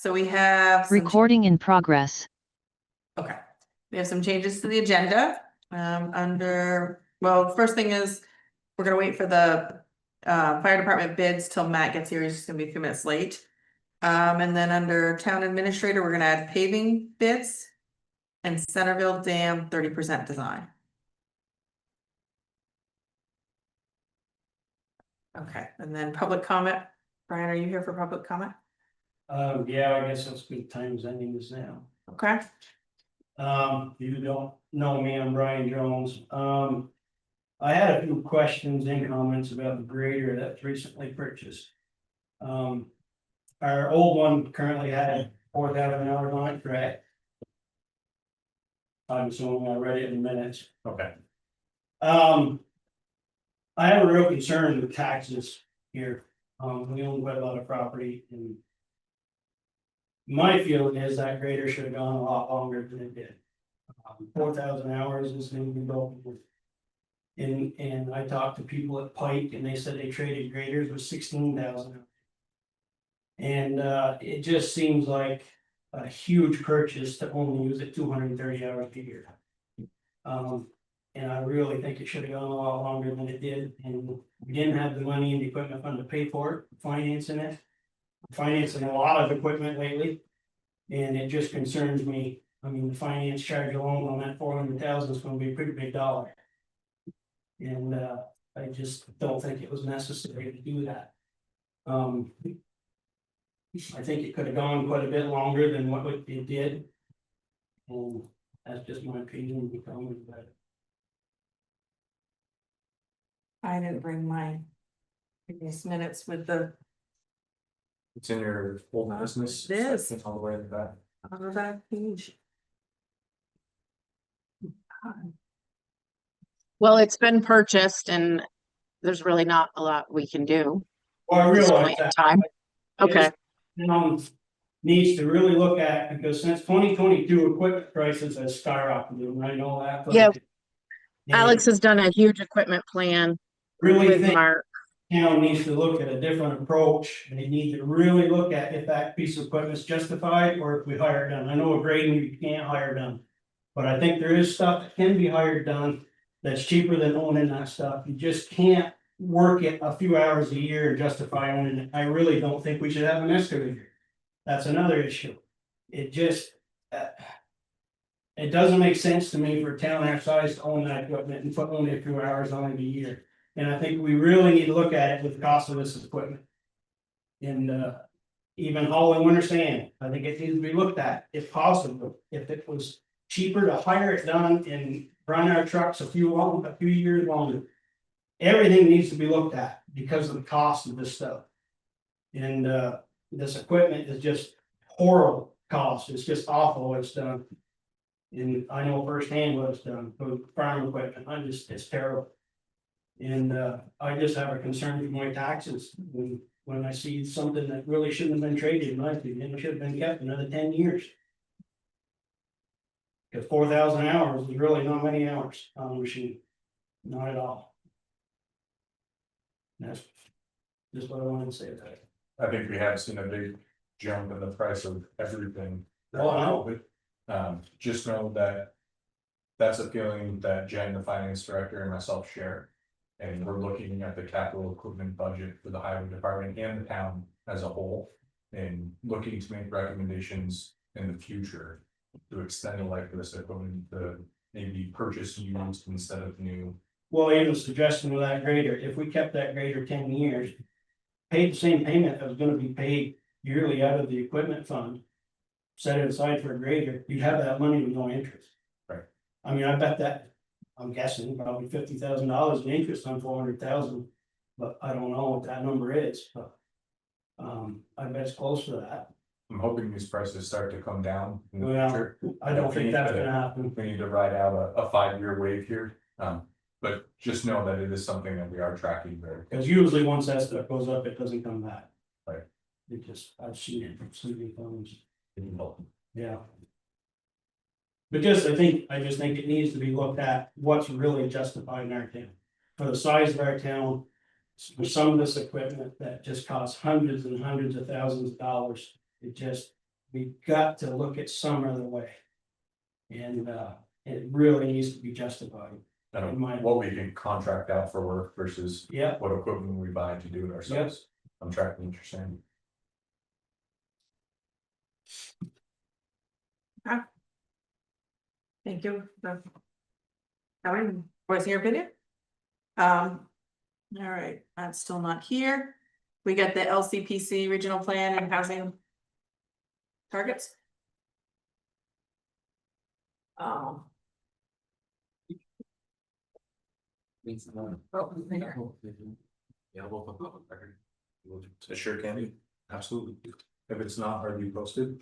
So we have recording in progress. Okay, we have some changes to the agenda. Well, first thing is we're gonna wait for the fire department bids till Matt gets here. He's just gonna be a few minutes late. And then under town administrator, we're gonna add paving bids and Centerville Dam 30% design. Okay, and then public comment. Brian, are you here for public comment? Yeah, I guess that's good times ending this now. Okay. You don't know me, I'm Brian Jones. I had a few questions and comments about the grader that's recently purchased. Our old one currently had 4,000 hours on it, correct? I'm assuming I read it in minutes. Okay. I have a real concern with taxes here. We own quite a lot of property, and my feeling is that grader should have gone a lot longer than it did. 4,000 hours is going to be broken. And I talked to people at Pike, and they said they traded graders with 16,000. And it just seems like a huge purchase to only use it 230 hours a year. And I really think it should have gone a lot longer than it did. And we didn't have the money in the equipment fund to pay for it, financing it. Financing a lot of equipment lately, and it just concerns me. I mean, the finance charge alone on that 400,000 is going to be a pretty big dollar, and I just don't think it was necessary to do that. I think it could have gone quite a bit longer than what it did, and that's just my opinion. I didn't bring my previous minutes with the. It's in your old business. It is. Section all the way in the back. On the back page. Well, it's been purchased and there's really not a lot we can do. Well, I at this realize point in that. time. Okay, Needs to really look at, because since 2022 equipment prices have skyrocketed, and I know that. but- Yeah. And Alex has done a huge equipment plan really with think Mark. town needs to look at a different approach. They need to really look at if that piece of equipment is justified or if we hire it done. I know a grading you can't hire done. But I think there is stuff that can be hired done that's cheaper than owning that stuff. You just can't work it a few hours a year and justify owning it. I really don't think we should have an excavator. That's another issue. It just it doesn't make sense to me for a town our size to own that equipment and put only a few hours on it a year. And I think we really need to look at it with the cost of this equipment. And even hauling winter sand, I think it needs to be looked at if possible. If it was cheaper to hire it done and run our trucks a few years longer. Everything needs to be looked at because of the cost of this stuff. And this equipment is just horrible cost. It's just awful what it's done. And I know firsthand what it's done for farm equipment. It's terrible. And I just have a concern with my taxes when I see something that really shouldn't have been traded, in my opinion, it should have been kept another 10 years. Because 4,000 hours is really not many hours on a machine, not at all. And that's just what I wanted to say about it. I think we have seen a big jump in the price of everything. Oh, I know. Just know that that's a feeling that Jen, the finance director, and myself share. And we're looking at the capital equipment budget for the highway department and the town as a whole. And looking to make recommendations in the future to extend the life of this equipment, to maybe purchase used instead of new. Well, even suggesting with that grader, if we kept that grader 10 years, paid the same payment that was gonna be paid, yearly out of the equipment fund. Set it aside for a grader, you have that money with no interest. Right. I mean, I bet that, I'm guessing probably $50,000 in interest on 400,000, but I don't know what that number is, but. I bet it's close to that. I'm hoping these prices start to come down in the Well, future. I don't think that's gonna happen. We need to ride out a 5-year wave here, but just know that it is something that we are tracking very. Cause usually once that stuff goes up, it doesn't come back. Right. It just, I've seen it from so many times, yeah. But I just think it needs to be looked at, what's really justified in our town. For the size of our town, for some of this equipment that just costs hundreds and hundreds of thousands of dollars. We got to look at some other way. And it really needs to be justified. What we can contract out for work versus Yeah, what equipment we buy to do it ourselves. I'm tracking what you're saying. Thank you. Howard, voicing your opinion? All right, that's still not here. We got the LCPC regional plan and housing targets. Oh, there. Yeah, we'll put public record. It sure can be, absolutely. If it's not already posted,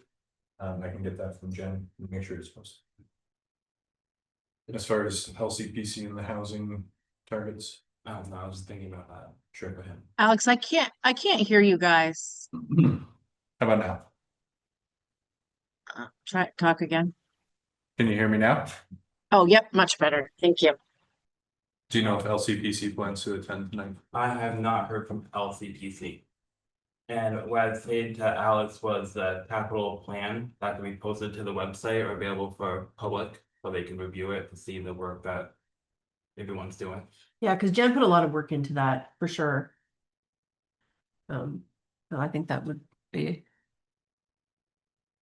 I can get that from Jen and make sure it's posted. As far as LCPC and the housing targets, no, I was thinking about that. Sure, go ahead. Alex, I can't hear you guys. How about now? Talk again. Can you hear me now? Oh, yep, much better. Thank you. Do you know if LCPC plans to attend tonight? I have not heard from LCPC. And what I'd say to Alex was the capital plan that can be posted to the website or available for public, so they can review it to see the work that everyone's doing. Yeah, because Jen put a lot of work into that for sure. So I think that would be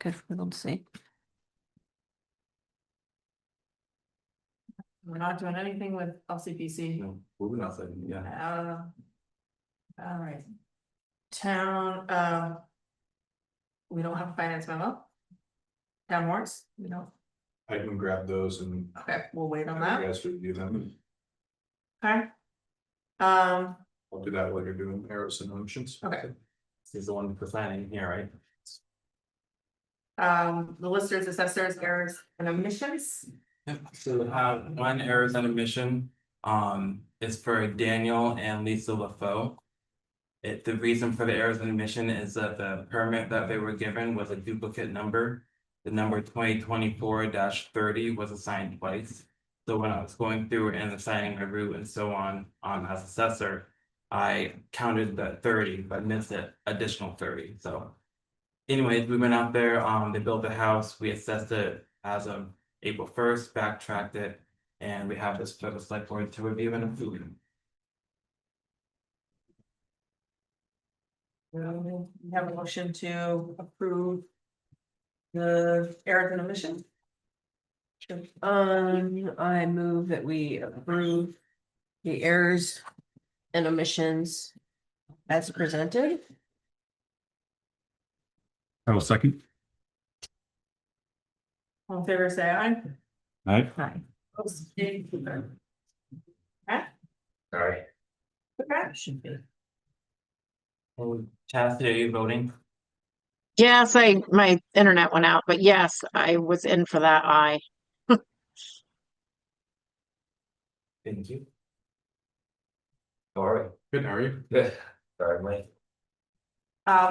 good for them to see. We're not doing anything with LCPC. No, moving nothing, yeah. All right. Town, we don't have a finance memo. Town warrants, we don't, I can grab those and okay, we'll wait on you that, guys review them. okay? I'll do that while you're doing arrows and omissions. Okay. This is the one for signing here, right? The listers, assessors, errors and omissions. So we have one errors and omission, is for Daniel and Lisa LaFoe. The reason for the errors and omission is that the permit that they were given was a duplicate number. The number 2024-30 was assigned twice. So when I was going through and assigning my route and so on, as assessor, I counted the 30, but missed it additional 30, so. Anyways, we went out there, they built a house, we assessed it as of April 1st, backtracked it, and we have this for the select board to review and approve. We have a motion to approve the errors and omissions. I move that we approve the errors and omissions as presented. I will second. All in favor, say aye. Aye. Aye. Opposed, nay. Okay, Sorry. okay. Should be. Chastity, are you voting? Yes, my internet went out, but yes, I was in for that. Thank you. All right. Good, how are you? Good. Sorry, Mike.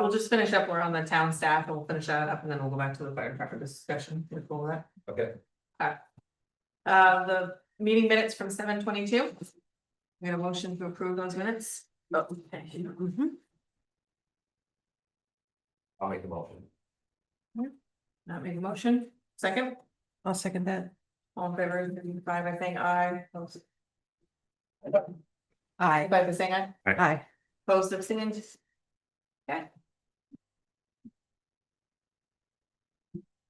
We'll just finish up, we're on the town staff, and we'll finish that up, and then we'll go back to the fire department discussion. We're cool with that. Okay. The meeting minutes from 7:22. We have a motion to approve those minutes. Okay. I'll make the motion. Not make a motion, second, I'll second that. all in favor, signify by saying aye. Opposed, Aye. by saying aye, Aye. opposed, abstained. Okay.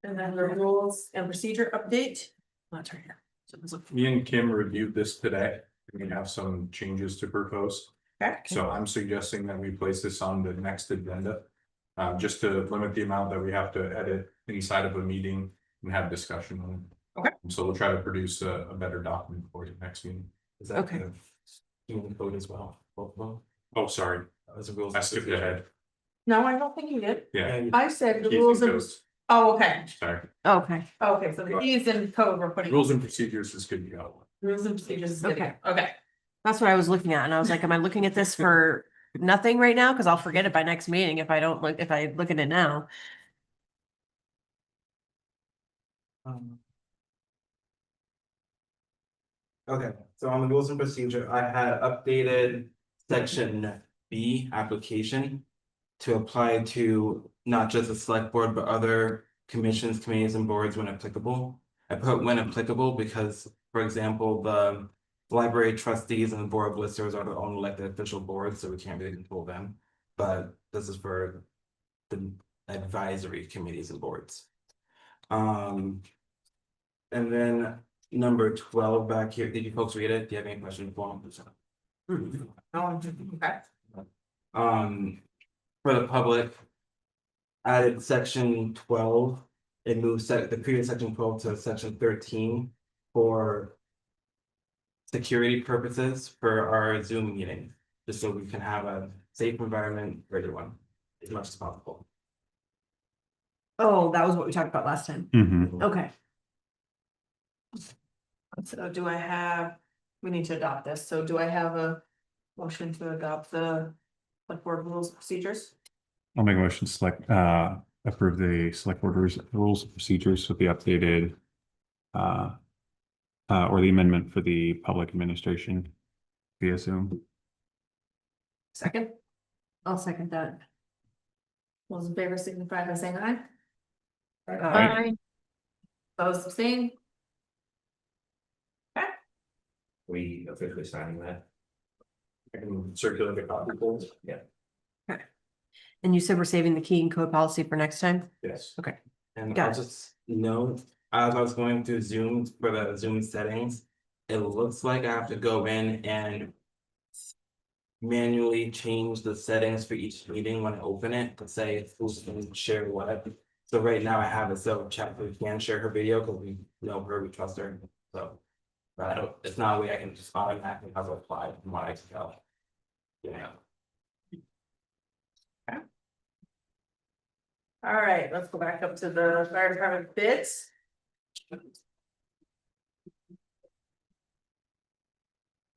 And then the rules and procedure update. That's right here. So this look- Me and Kim reviewed this today. We have some changes to propose. Okay. So I'm suggesting that we place this on the next agenda. just to limit the amount that we have to edit inside of a meeting and have discussion on it. Okay. So we'll try to produce a better document for you next meeting. Is that Okay. the human code as well? Both of them? Oh, sorry, Those are rules. I skipped ahead. No, I don't think you did. Yeah. I said the Keys rules and and, codes. oh, okay, Sorry, Okay, okay, so the keys and code we're putting. rules and procedures is good to go. Rules and procedures is good. Okay. Okay, that's what I was looking at, and I was like, am I looking at this for nothing right now? Cause I'll forget it by next meeting if I don't look, if I look at it now. Okay, so on the rules and procedure, I had updated section B application. To apply to not just the select board, but other commissions, committees and boards when applicable. I put when applicable because, for example, the library trustees and the board of listers are their own elected official boards, so we can't really control them. But this is for the advisory committees and boards. And then number 12 back here, did you folks read it? Do you have any questions for me? okay, For the public. Added section 12, it moves the previous section 12 to section 13 for. Security purposes for our Zoom meeting, just so we can have a safe environment for everyone as much as possible. Oh, that was what we talked about last time. Mm-hmm. Okay. so do I have, we need to adopt this, so do I have a motion to adopt the select board rules and procedures? I'll make a motion to approve the select board rules and procedures with the updated or the amendment for the public administration via Zoom. Second, I'll second that. those in favor signify by saying aye. Aye. Those abstaining, We officially signing that? I can circulate the copy polls. Yeah. And you said we're saving the key and code policy for next time? Yes. And Got I'll it. just note, as I was going through Zoom for the Zoom settings, it looks like I have to go in and. Manually change the settings for each meeting when I open it to say who's going to share what. So right now I have it so Chapter can share her video because we know her, we trust her, so. But I don't, it's not a way I can just automatically have it applied from what I can tell. Yeah. all right, let's go back up to the fire department bids.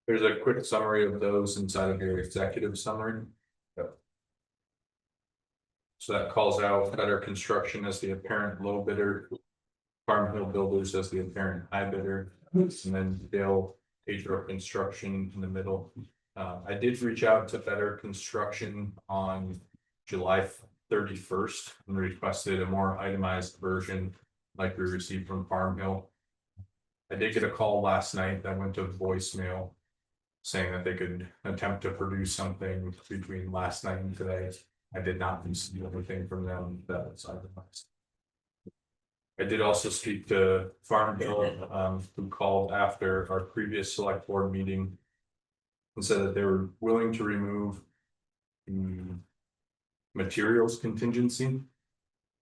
There's a quick summary of those inside of your executive summary. So that calls out Better Construction as the apparent low bidder. Farm Hill Builders as the apparent high bidder, and then Dale Pedro Construction in the middle. I did reach out to Better Construction on July 31st and requested a more itemized version like we received from Farm Hill. I did get a call last night that went to voicemail saying that they could attempt to produce something between last night and today. I did not receive anything from them that was itemized. I did also speak to Farm Hill, who called after our previous select board meeting. And said that they were willing to remove the materials contingency.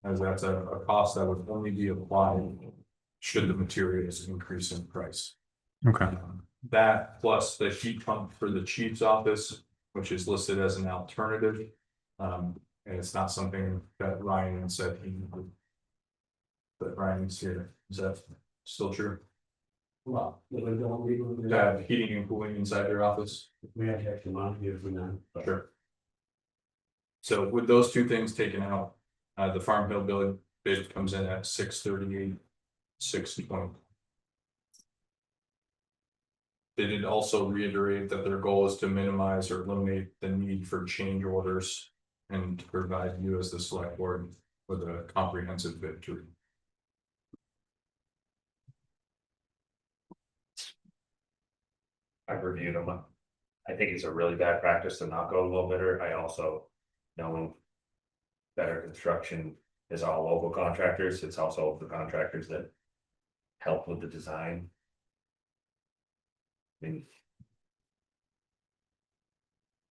As that's a cost that would only be applied should the materials increase in price. Okay. That plus the heat pump for the chief's office, which is listed as an alternative. And it's not something that Ryan said he would. But Ryan's here, is that still true? Well, we don't leave To have heating and cooling inside their office? We have to actually monitor for now. Sure. So with those two things taken out, the Farm Hill bid comes in at 638, 620. They did also reiterate that their goal is to minimize or eliminate the need for change orders and to provide you as the select board with a comprehensive bid to. I've reviewed them. I think it's a really bad practice to not go low bidder. I also, knowing Better Construction is all local contractors, it's also the contractors that help with the design. I mean,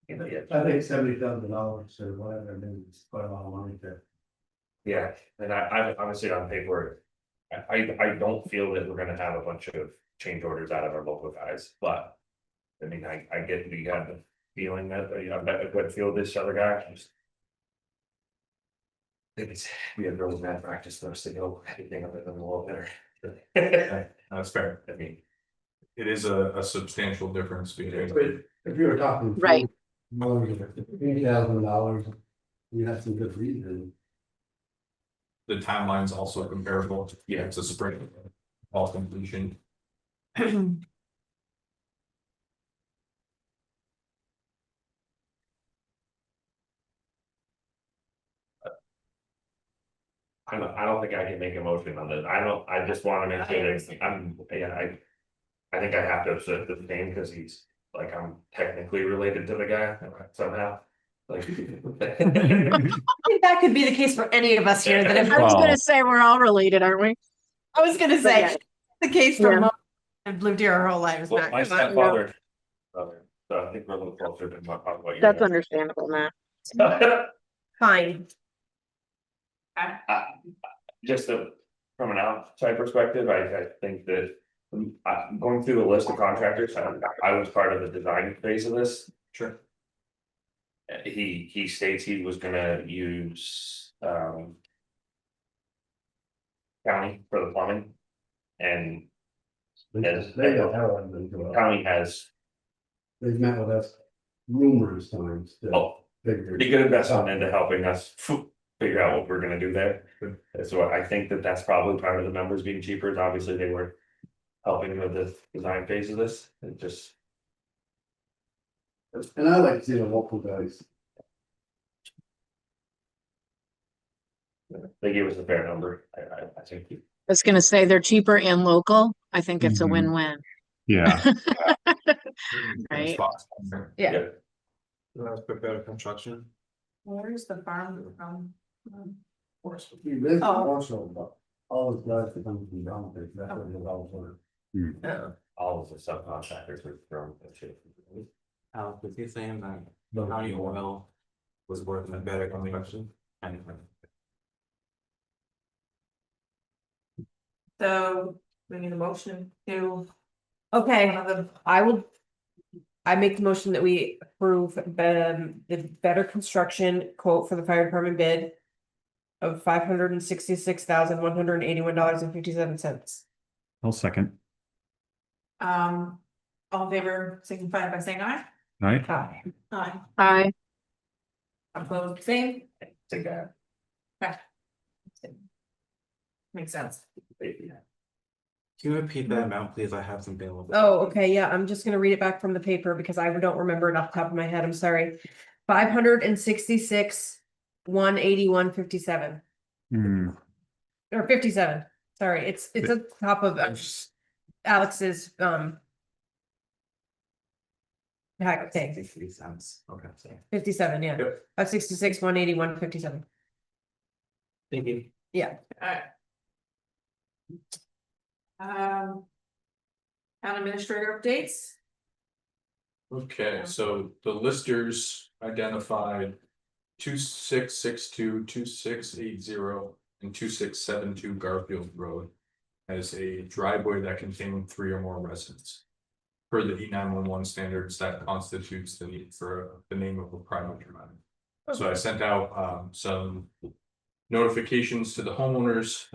Yeah, I think $70,000 or whatever it is, quite a lot of money to. yeah, and I honestly on paper, I don't feel that we're gonna have a bunch of change orders out of our local guys, but. I mean, I get you got the feeling that, you know, that would feel this other guy. Maybe we have really bad practice for us to go anything other than a little better. That's fair. I mean, It is a substantial difference between. If you were talking. Right. $3,000, you have some good reason. The timeline's also comparable. Yeah, it's a spring. All completion. I don't think I can make a motion on this. I just wanna make sure that I think I have to abstain because he's like, I'm technically related to the guy somehow. Like. I think that could be the case for any of us here that have, I was Well- gonna say, we're all related, aren't we? I was gonna say, yeah. the case Yeah. for most have lived here our whole lives. Well, Matt, my come on. stepfather. So I think we're a little closer than what you. That's understandable, Matt. Fine. Just from an outside perspective, I think that. Going through the list of contractors, I was part of the design phase of this. Sure. He states he was gonna use, county for the plumbing. And Yes. They don't have one, county has, they've met with us numerous times to oh, figure. pretty good investment into helping us figure out what we're gonna do there. So I think that that's probably part of the numbers being cheaper, is obviously they were helping with the design phase of this, it just. And I like to see the local guys. They gave us a fair number, I think. I was gonna say they're cheaper and local. I think it's a Mhm. win-win. Yeah, Right. Yeah. That's better construction. Where's the farm from? We live Oh. also, but all the guys that come from down there, that's what they're all for. All of the subcontractors are from the shit. Alex, was he saying that county oil was worth a better construction? So we need a motion to. Okay, one of the- I make the motion that we approve the better construction quote for the fire department bid. Of $566,181.57. I'll second. All in favor, signify by saying aye. Right? Aye. Hi, Opposed, same. Take that. Makes sense. Can you repeat that amount, please? I have something a little bit. Oh, okay, yeah, I'm just gonna read it back from the paper because I don't remember it off the top of my head, I'm sorry. $566,181.57, Hmm, or 57, sorry, it's at the top of Alex's, hack thing, 63 cents. Okay. 57, yeah, Yep. 566,181.57, Thank you. yeah. Alright. Town administrator updates. Okay, so the listers identified 2662, 2680, and 2672 Garfield Road as a driveway that contained 3 or more residents. Per the E911 standards, that constitutes the need for the name of a private drive. So I sent out some notifications to the homeowners,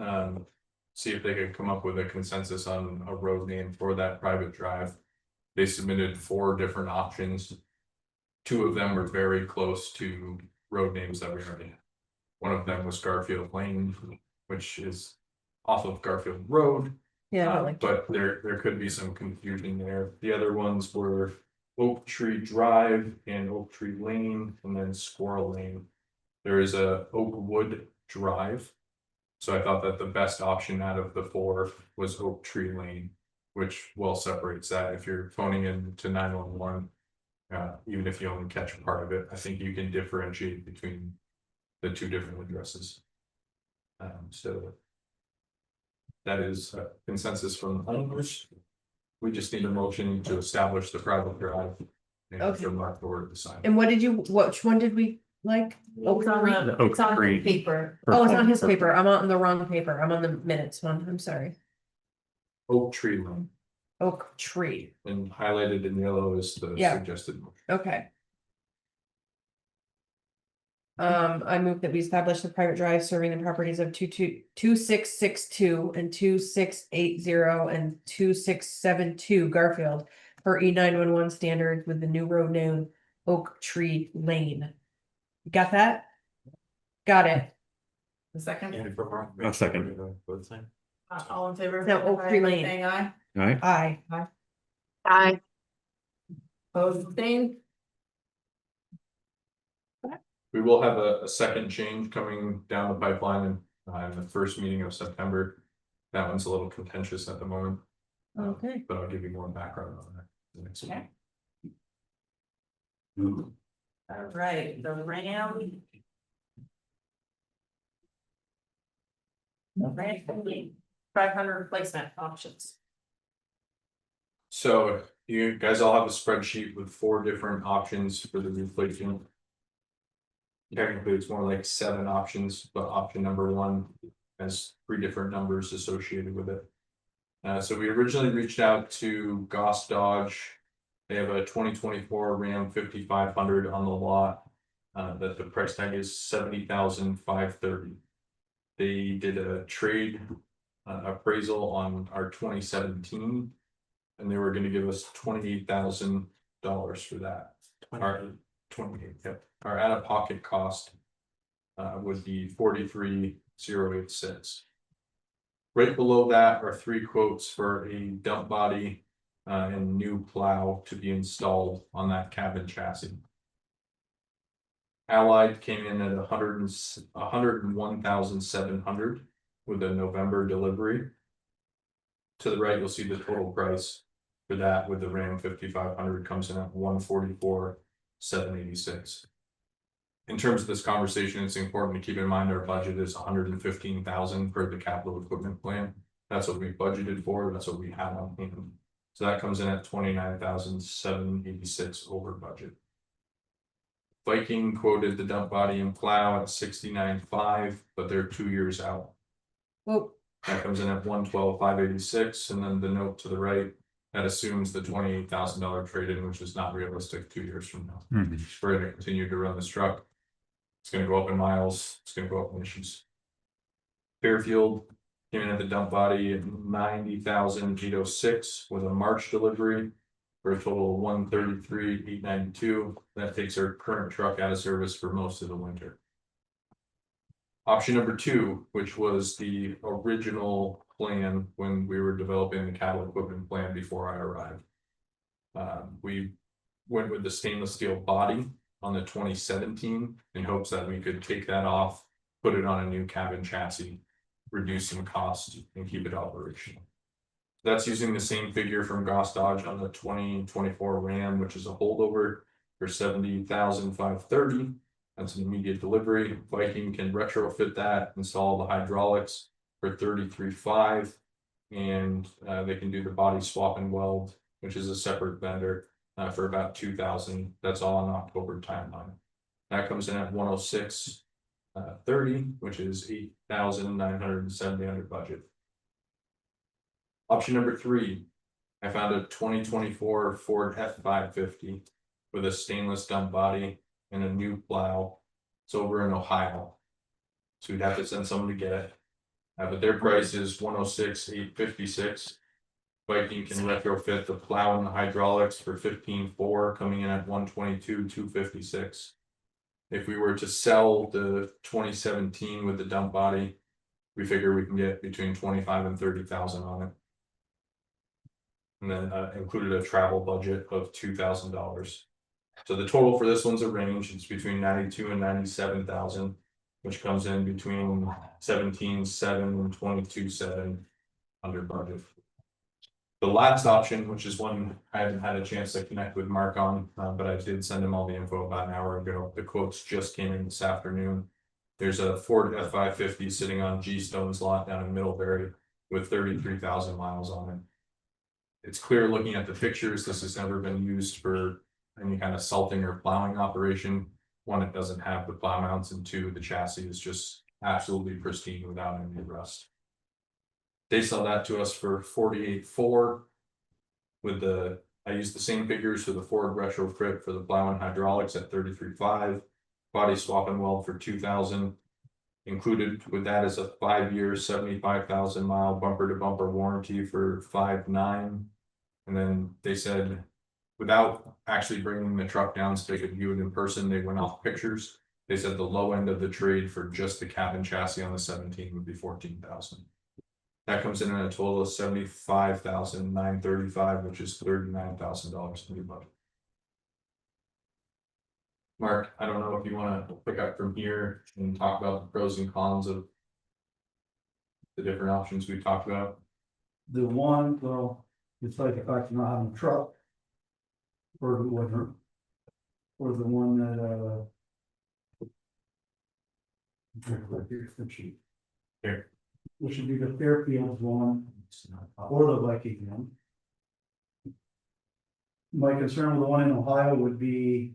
see if they could come up with a consensus on a road name for that private drive. They submitted 4 different options. 2 of them were very close to road names that we already had. One of them was Garfield Lane, which is off of Garfield Road. Yeah, I like But there could be some confusion there. The other ones were Oak Tree Drive and Oak Tree Lane, and then Squirrel Lane. There is a Oakwood Drive. So I thought that the best option out of the 4 was Oak Tree Lane, which well separates that. If you're phoning in to 911, even if you only catch part of it, I think you can differentiate between the 2 different addresses. So that is a consensus from the owners. We just need a motion to establish the private drive And Okay. from our board to sign. And which one did we like? It's on the, Oak it's on tree. the paper. Oh, it's on his paper. I'm on the wrong paper. I'm on the minutes one. I'm sorry. Oak tree line, Oak tree. and highlighted in yellow is the Yeah. suggested. motion. Okay. I move that we establish the private drive serving the properties of 2662 and 2680 and 2672 Garfield for E911 standards with the new road name Oak Tree Lane. You got that? Got it. The second, And from our- A second. Both sides. all in favor? No, Oak Tree Lane. Saying aye. All right, Aye. I, Opposed, abstained? We will have a second change coming down the pipeline in the first meeting of September. That one's a little contentious at the moment. Okay. But I'll give you more background on that. the next Okay. meeting. All right, the RAM. The RAM 500 replacement options. So you guys all have a spreadsheet with 4 different options for the replacement. Technically, it's more like 7 options, but option number 1 has 3 different numbers associated with it. So we originally reached out to Goss Dodge. They have a 2024 Ram 5500 on the lot. That the price tag is $70,530. They did a trade appraisal on our 2017. And they were gonna give us $28,000 for that. Our 28, yep. Our out-of-pocket cost would be $43,086. Right below that are 3 quotes for a dump body and new plow to be installed on that cabin chassis. Allied came in at $101,700 with a November delivery. To the right, you'll see the total price for that with the Ram 5500 comes in at $144,786. In terms of this conversation, it's important to keep in mind our budget is $115,000 for the capital equipment plan. That's what we budgeted for, that's what we have on hand. So that comes in at $29,786 over budget. Viking quoted the dump body and plow at $69,500, but they're 2 years out. Well, That comes in at $112,586, and then the note to the right, that assumes the $28,000 trade-in, which is not realistic 2 years from now. Mhm. We're gonna continue to run this truck. It's gonna go up in miles, it's gonna go up in issues. Fairfield came in at the dump body at $90,806 with a March delivery for a total of $133,892. That takes our current truck out of service for most of the winter. Option number 2, which was the original plan when we were developing the cattle equipment plan before I arrived. We went with the stainless steel body on the 2017 in hopes that we could take that off, put it on a new cabin chassis, reduce some cost and keep it operational. That's using the same figure from Goss Dodge on the 2024 Ram, which is a holdover for $70,530. That's an immediate delivery. Viking can retrofit that, install the hydraulics for $33,500. And they can do the body swap and weld, which is a separate vendor for about $2,000. That's all on October timeline. That comes in at $106,30, which is $8,970 under budget. Option number 3, I found a 2024 Ford F550 with a stainless dump body and a new plow. It's over in Ohio. So we'd have to send someone to get it. But their price is $106,856. Viking can retrofit the plow and the hydraulics for $15,400, coming in at $122,256. If we were to sell the 2017 with the dump body, we figure we can get between 25 and 30,000 on it. And then included a travel budget of $2,000. So the total for this one's a range, it's between 92 and 97,000, which comes in between 17,700 and 22,700 under budget. The last option, which is one I haven't had a chance to connect with Mark on, but I did send him all the info about an hour ago. The quotes just came in this afternoon. There's a Ford F550 sitting on G Stone's lot down in Middlebury with 33,000 miles on it. It's clear looking at the pictures, this has never been used for any kind of salting or plowing operation. One, it doesn't have the plow mounts, and two, the chassis is just absolutely pristine without any rust. They sell that to us for 48.4. With the, I used the same figures for the Ford retrofit for the plow and hydraulics at 33.5. Body swap and weld for 2,000. Included with that is a 5-year, 75,000 mile bumper to bumper warranty for 5.9. And then they said, without actually bringing the truck down so they could view it in person, they went off pictures. They said the low end of the trade for just the cabin chassis on the 17 would be 14,000. That comes in at a total of 75,935, which is $39,000 in your budget. Mark, I don't know if you want to pick up from here and talk about the pros and cons of the different options we talked about. The one, well, it's like if I can have a truck. Or the one. Or the one that, here's the sheet. Here. Which should be the Fairfield one, or the Viking one. My concern with the one in Ohio would be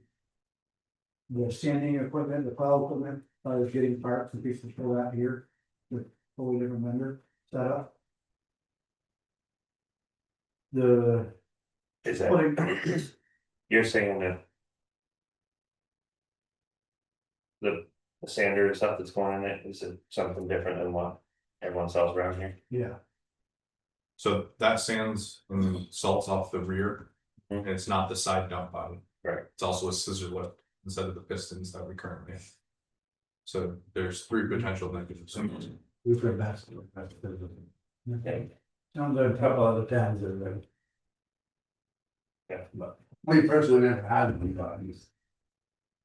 the sanding equipment, the plow equipment. I was getting parts and pieces for that here with totally different vendor setup. The Is that, putting, you're saying that the sander and stuff that's going in it, is it something different than what everyone sells around here? yeah, So that sands and salts off the rear, Mhm. and it's not the side dump body. Right. It's also a scissor lift instead of the pistons that we currently have. So there's 3 potential negatives. we've got that. Yeah. Sounds like a couple other towns that are. Yeah. But we personally never had any bodies.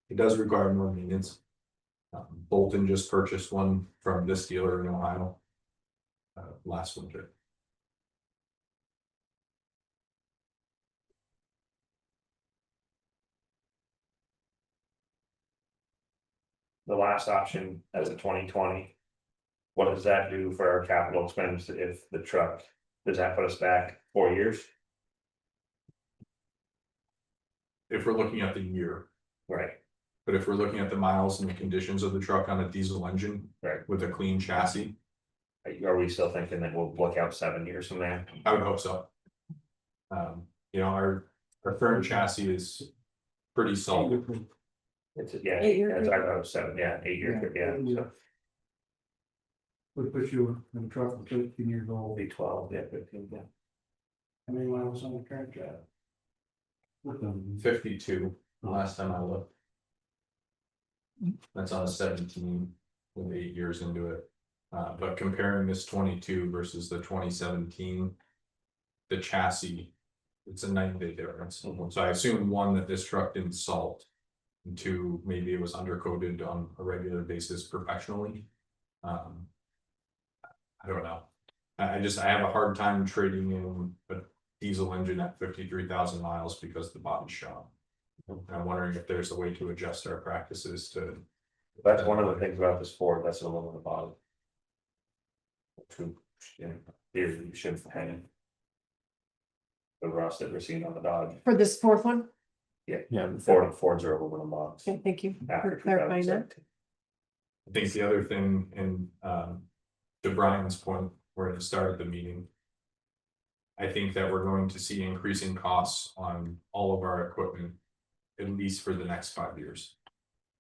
It does require more maintenance. Bolton just purchased one from this dealer in Ohio last winter. The last option as a 2020. What does that do for our capital expense if the truck, does that put us back 4 years? If we're looking at the year, Right, but if we're looking at the miles and the conditions of the truck on a diesel engine. Right. With a clean chassis, are we still thinking that we'll look out 7 years from now? I would hope so. You know, our current chassis is pretty solid. It's, yeah, 8 year it's trip? our 7, yeah, 8 year, trip, yeah, so We put you in a truck for 13 years it'll old. be 12, yeah, 15, yeah. How many miles on the current job? With them. 52, the last time I looked. That's on a 17 with 8 years into it. But comparing this 22 versus the 2017. The chassis, it's a 9-day difference. So I assume 1, that this truck didn't salt. And 2, maybe it was undercoated on a regular basis professionally. I don't know. I have a hard time trading in a diesel engine at 53,000 miles because the body's shot. And I'm wondering if there's a way to adjust our practices to. That's one of the things about this Ford, that's an aluminum body. Yeah, here you shouldn't hang. The rust that we're seeing on the Dodge, For this fourth one? Yeah. Fords are aluminum box. Okay, thank you After for clarifying that. 2017. I think the other thing, and to Brian's point, where it started the meeting. I think that we're going to see increasing costs on all of our equipment, at least for the next 5 years.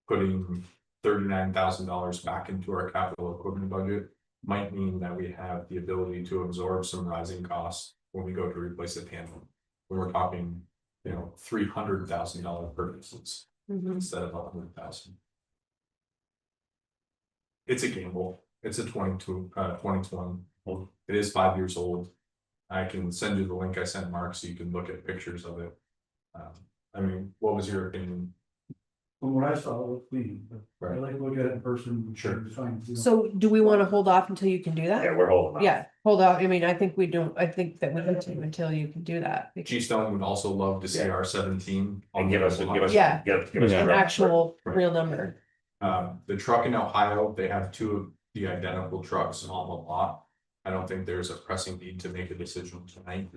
Putting $39,000 back into our capital equipment budget might mean that we have the ability to absorb some rising costs when we go to replace a tandem. When we're talking, you know, $300,000 purchases Mhm. instead of 100,000. It's a gamble. It's a 2020. It is 5 years old. I can send you the link I sent Mark so you can look at pictures of it. I mean, what was your opinion? From what I saw, it looked clean, but I Right. like to look at it in person. Sure. It's fine, you know. So do we want to hold off until you can do Yeah, that? we're holding on. Yeah, hold off. I mean, I think we don't, I think that we need to until you can do that. G Stone would also love to see Yeah. our 17. And give us. Yeah. Give us Yeah. a An rough- actual Right. real number. The truck in Ohio, they have 2 of the identical trucks on the lot. I don't think there's a pressing need to make a decision tonight.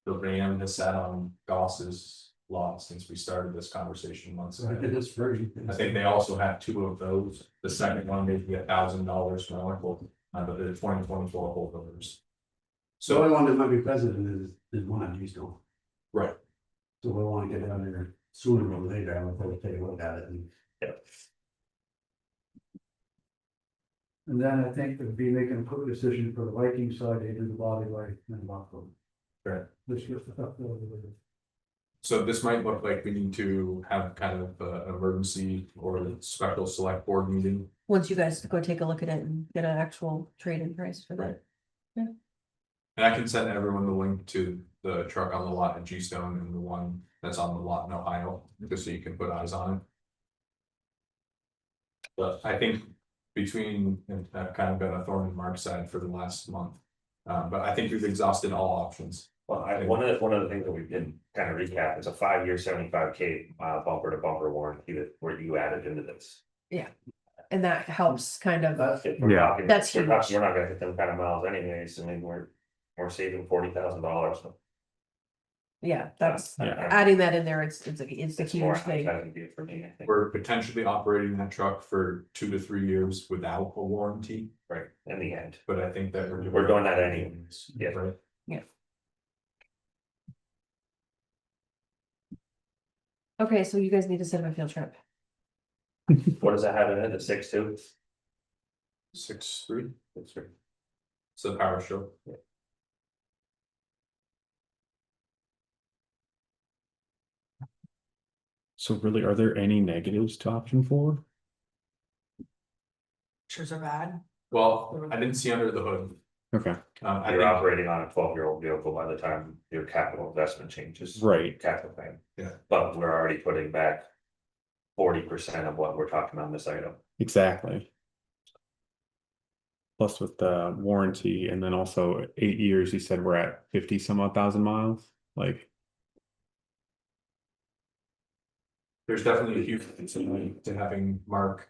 The Ram has sat on Goss's lot since we started this conversation months ago. It's very. I think they also have two of those. The second one may be $1,000 more, but they're 2024 holdovers. The only So, one that might be president is one on Keystone. right, So we want to get down there sooner rather than later, before we take a look at it and. Yep. And then I think it'd be making a quick decision for the Viking side, they do the body light and lock road. right. This gets the stuff over there. So this might look like we need to have kind of an emergency or a special select board meeting. Once you guys go take a look at it and get an actual trade-in price for that. And I can send everyone the link to the truck on the lot in G-Stone and the one that's on the lot in Ohio, just so you can put eyes on it. But I think between, and I've kind of been a thorn in Mark's side for the last month. But I think we've exhausted all options. Well, one of the things that we did kind of recap is a 5-year 75K bumper to bumper warranty that where you added into this. And that helps kind of, That's, If we're Yeah. talking- That's we're not- huge. We're not gonna hit them kind of miles anyways, I mean, we're saving $40,000. yeah, that's, Yeah. adding that in there, it's a It's more huge thing. advertising for me, I think, We're potentially operating that truck for 2 to 3 years without a warranty, right, in the end. but I think that We're doing that anyways, yeah. Right. Okay, so you guys need to set up a field trip. What does that have in it, the 6.2? 6-3. It's a power show. So really, are there any negatives to option 4? Pictures are bad. Well, I didn't see under the hood. Okay, I You're think, operating on a 12-year-old vehicle by the time your capital investment changes. right, Capital plan. Yeah. But we're already putting back 40% of what we're talking on this item. exactly. Plus with the warranty and then also 8 years, you said we're at 50 some odd thousand miles, like, there's definitely a huge consideration to having Mark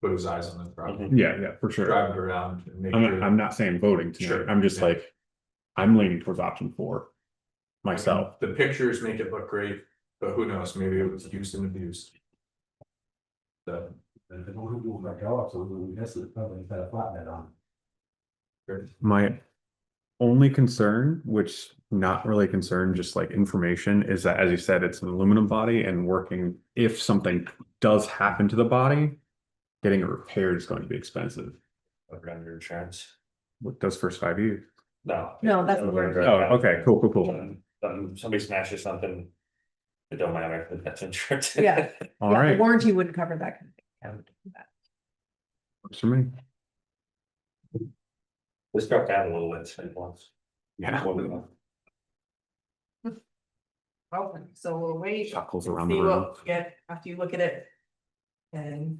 put his eyes on the problem. yeah, for sure. Drive it around and make I'm sure. I'm not saying voting tonight, Sure, I'm just yeah. like, I'm leaning towards option 4 myself. The pictures make it look great, but who knows, maybe it was used and abused. So, if they don't have no hydraulics on them, I guess it's probably had a flatbed on. My only concern, which not really concern, just like information, is that, as you said, it's an aluminum body and working, if something does happen to the body, getting it repaired is going to be expensive. Under insurance. With those first 5 years. No. No, that's- Oh, okay, cool. Somebody smashes something. It don't matter, that's insurance. Yeah. All Yeah, the right, warranty wouldn't cover that. kind of thing. works for me. This truck had a little wet once. Yeah. Okay, so we'll wait. Chuckles around the See room. what we get after you look at it. And.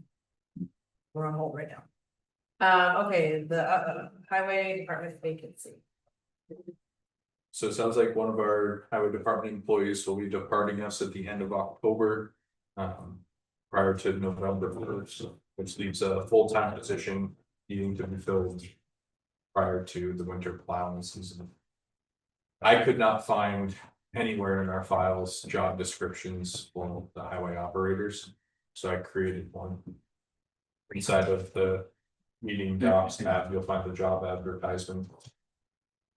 We're on hold right now. Okay, the highway department vacancy. so it sounds like one of our highway department employees will be departing us at the end of October. Prior to November 1st, which leaves a full-time position needing to be filled. Prior to the winter plowing season. I could not find anywhere in our files job descriptions for the highway operators, so I created one. Inside of the meeting docs tab, you'll find the job advertisement.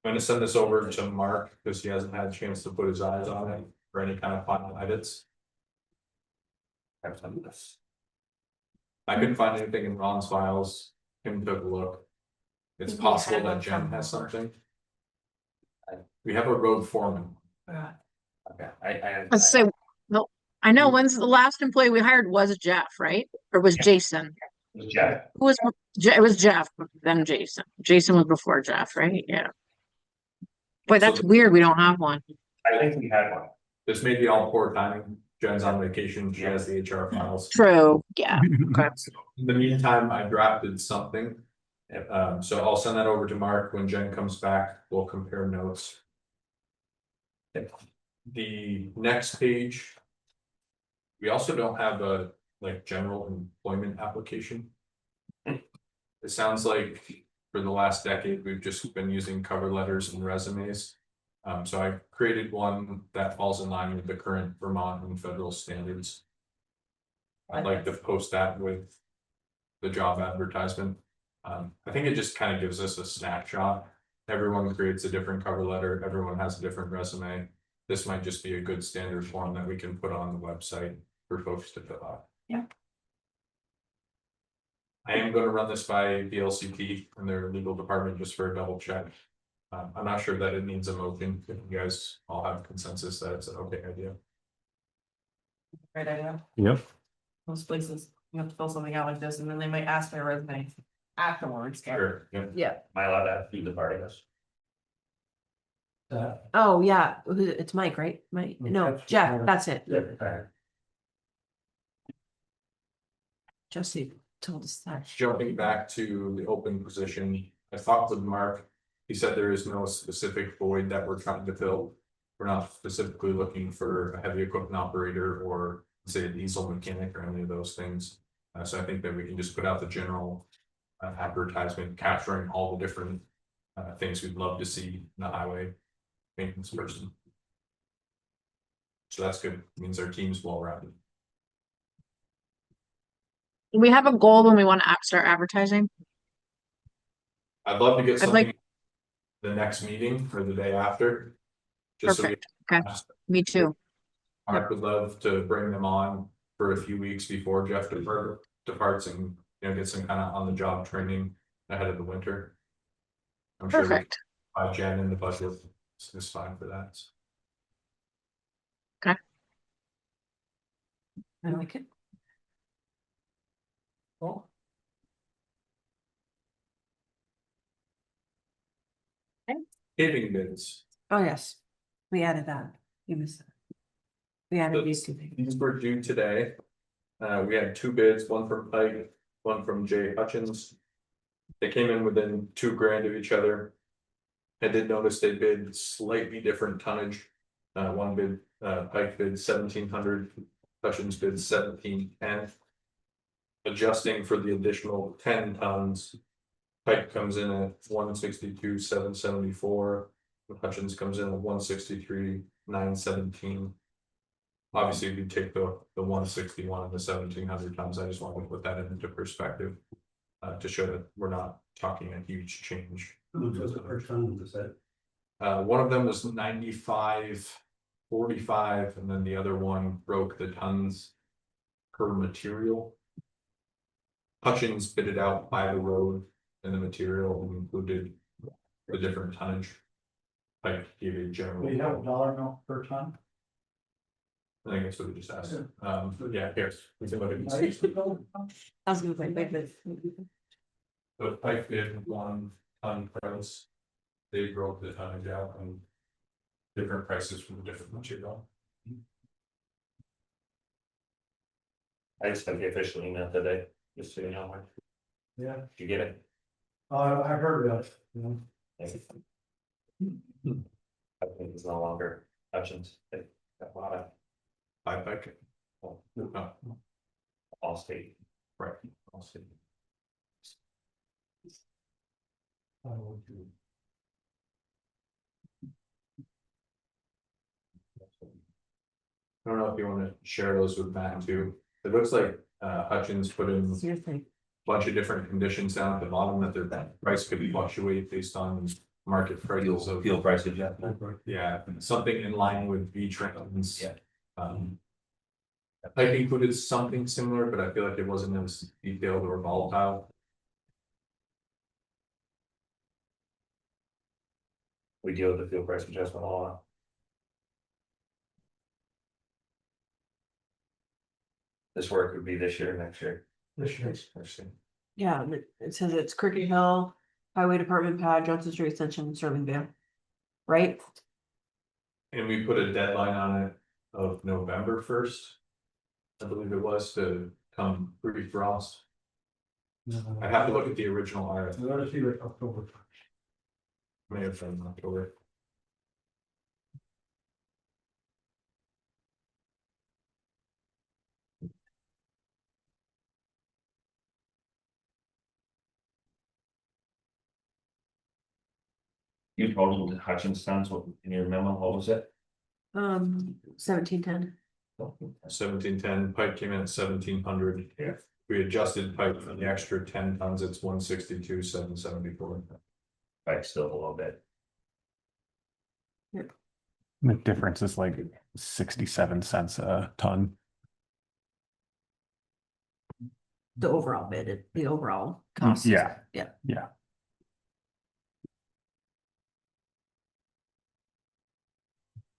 I'm gonna send this over to Mark, because he hasn't had a chance to put his eyes on it for any kind of final edits. Have some of this. I couldn't find anything in Ron's files, Tim took a look. It's Maybe possible I have that one Jen from has Robert. something. We have a road foreman. Okay, I. Let's say, no, I know, when's the last employee we hired was Jeff, right? Or was Jason? Yeah, Who was, it was Jeff, then Jason. Jason was before Jeff, right? Yeah. Boy, that's weird. We don't have one. I think we had one. This may be all poor timing. Jen's on vacation, she has the HR files. True, yeah. Okay. In the meantime, I drafted something. So I'll send that over to Mark when Jen comes back, we'll compare notes. The next page. We also don't have a like general employment application. It sounds like for the last decade, we've just been using cover letters and resumes. So I created one that falls in line with the current Vermont and federal standards. I'd like to post that with the job advertisement. I think it just kind of gives us a snapshot. Everyone creates a different cover letter, everyone has a different resume. This might just be a good standard form that we can put on the website for folks to fill out. Yeah. I am gonna run this by the LCP and their legal department just for a double check. I'm not sure that it needs a motion, if you guys all have consensus that it's an okay idea. Right idea. Yep. Most places, you have to fill something out like this, and then they might ask my resume afterwards. but- Sure, yeah. Yeah. Am I allowed to feed the party this? Oh, yeah, it's Mike, right? Mike, no, Jeff, that's it. Jesse told us that. Jumping back to the open position, I talked with Mark. He said there is no specific void that we're trying to fill. We're not specifically looking for a heavy equipment operator or say a diesel mechanic or any of those things. So I think that we can just put out the general advertisement capturing all the different things we'd love to see in a highway maintenance person. So that's good. Means our team's well rounded. Do we have a goal when we want to start advertising? I'd love to get I'd like- something the next meeting or the day after. Just so we Perfect. Okay. Me too. Mark would love to bring them on for a few weeks before Jeff departs and, you know, get some kind of on the job training ahead of the winter. I'm sure Perfect. Jen in the budget is fine for that. I like it. Cool. Paving bids, Oh, yes, we added that. You missed that. We added these two things. these were due today. We had two bids, one from Hyde, one from Jay Hutchins. They came in within $2,000 of each other. I did notice they bid slightly different tonnage. One bid, Pike bid 1,700, Hutchins bid 1,710. Adjusting for the additional 10 tons. Pike comes in at 162,774. Hutchins comes in at 163,917. Obviously, if you take the 161 and the 1,700 tons, I just want to put that into perspective. To show that we're not talking a huge change. Which was the first time you said? One of them was 95.45, and then the other one broke the tons per material. Hutchins bid it out by the road, and the material included the different tonnage. Like gave a general. We have a dollar amount per ton. I guess we just asked. Yeah, here's. We can look at I these. used to know. I was gonna say, The Pike bid 1 ton price. They broke the tonnage out and different prices for the different material. I just got the official email today, just so you know. Yeah, Did you get it? I've heard of it, you know. I think it's no longer Hutchins. They got a lot of Pike. well, No, all state. right. I'll see. I don't know if you want to share those with Matt too. It looks like Hutchins put in it's your thing. bunch of different conditions down at the bottom that their price could fluctuate based on market prices of. Fuel prices, yeah. Yeah, something in line with V-Trans. Yeah. Pike included something similar, but I feel like it wasn't as detailed or volatile. We deal with the fuel price adjustment a lot. This work would be this year, next year. This year. Interesting. Yeah, and it says it's Cricket Hill, Highway Department pad, Johnson Street Extension, Sterlingville. Right? And we put a deadline on it of November 1st. I believe it was to come pre-frost. I have to look at the original RFP. I gotta see like October. May have been October. You totaled Hutchinson's, what, in your memo, what was it? 1710. 1710, pipe came in at 1700. Yeah. We adjusted pipe for the extra 10 tons, it's 162,774. Like still a little bit. The difference is like 67 cents a ton. The overall bid, the overall cost. Yeah. Yeah. Yeah.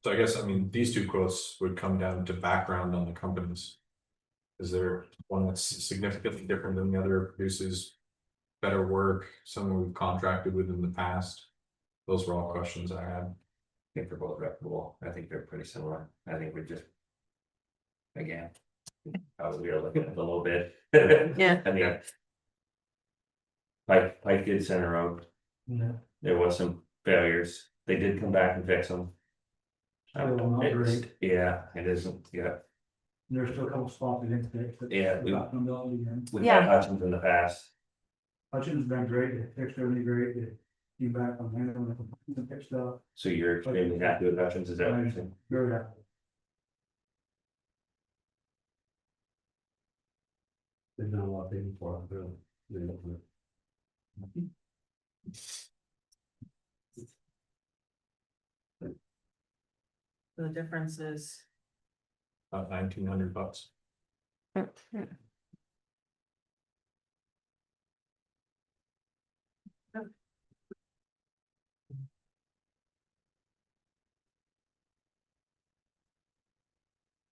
So I guess, I mean, these two quotes would come down to background on the companies. Is there one that's significantly different than the other, produces better work, someone we've contracted with in the past? Those were all questions I had. I think they're both reputable. I think they're pretty similar. I think we just. Again. We are looking at a little bit. Yeah. I mean. Pike did Center Road. No. There was some failures. They did come back and fix them. Still not great. Yeah, it isn't, yeah. There's still a couple spots we didn't fix. but Yeah, we got them done again. We've Yeah. had Hutchins in the past. Hutchins been great, they fixed everything great, they came back on hand on the fixed stuff. So you're extremely happy with Hutchins, is that what you're saying? Very happy. They've done a lot of things for them, really. The difference is, About 1,900 bucks.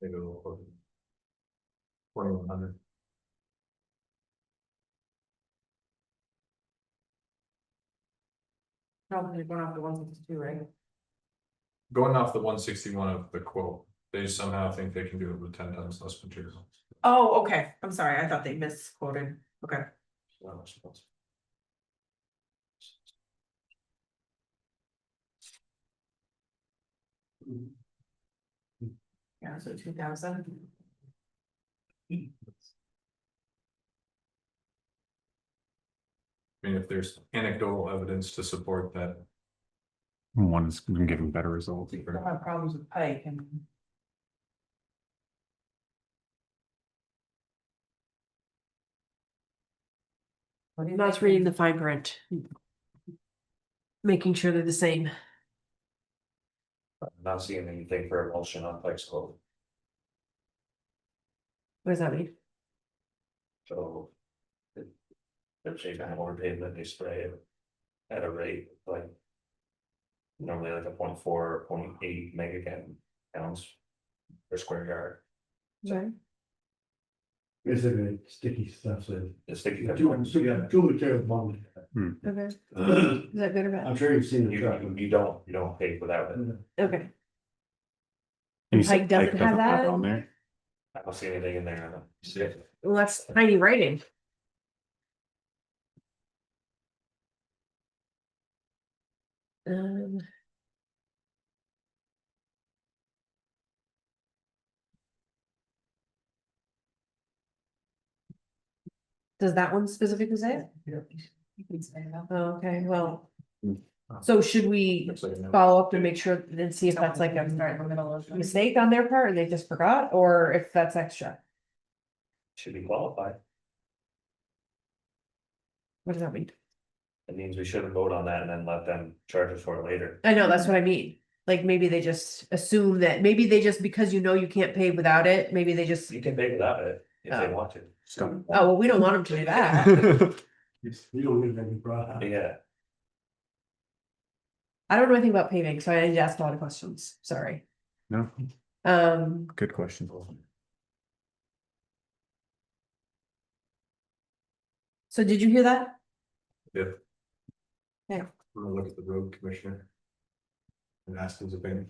They go for 2,100. no, you're going off the 162, right? Going off the 161 of the quote, they somehow think they can do it with 10 tons less material. Oh, okay, I'm sorry, I thought they misquoted, okay. Yeah, so 2,000. I mean, if there's anecdotal evidence to support that, One's been giving better results. People have problems with Pike and. What do you Not think? reading the fine print. Making sure they're the same. I'm not seeing anything for emulsion on Pike's Cove, What does that mean? so. They're shaping more pavement, they spray it. At a rate like. Normally like a 0.4 or 0.8 megapounds per square yard. Right. Basically sticky stuff, so. The sticky. Two materials bonded. Okay. Is that good or bad? I'm sure you've seen the truck. You don't pay without it. Okay. And you said Pike doesn't have that? it on there. I don't see anything in there. I don't see it. Well, that's tiny writing. Um. Does that one specifically say it? You can say that. Oh, okay, well. So should we looks like a no. follow up to make sure and see if that's like a Start in the middle of. mistake on their part and they just forgot, or if that's extra? Should be qualified. What does that mean? It means we shouldn't vote on that and then let them charge us for it later. I know, that's what I mean. Like, maybe they just assume that, maybe they just, because you know you can't pay without it, maybe they just, You can pay without it if they Oh. want to. oh, well, we don't want them to do that. You don't need any brought up. Yeah, I don't know anything about paving, so I need to ask a lot of questions, sorry. No, Um, good question. so did you hear that? Yeah. Yeah. We're gonna look at the road commissioner. And ask his opinion.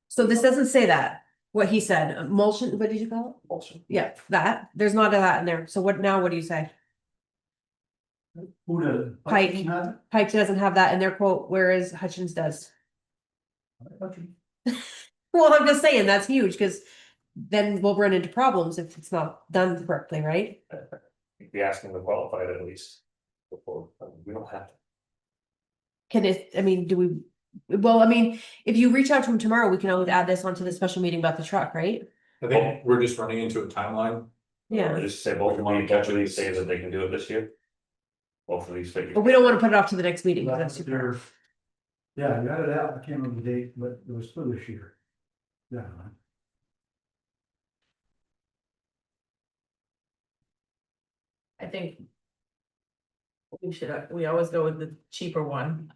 So this doesn't say that, what he said, emulsion, what did you call it? also. Yeah, that, there's not a that in there, so what do you say? Who does? Pike. Pike doesn't have that in their quote, whereas Hutchins does. Well, I'm just saying, that's huge, cause then we'll run into problems if it's not done correctly, right? You'd be asking the qualified at least. Before, we don't have to. Can it, I mean, do we Well, I mean, if you reach out to him tomorrow, we can always add this onto the special meeting about the truck, right? I think we're just running into a timeline. Yeah, Just say both of these say that they can do it this year. Both of these figures. but we don't wanna put it off to the next meeting, 'cause that's Last too year. Yeah, I got it out, I can't remember the date, but it was for this year. Yeah. I think. We always go with the cheaper one.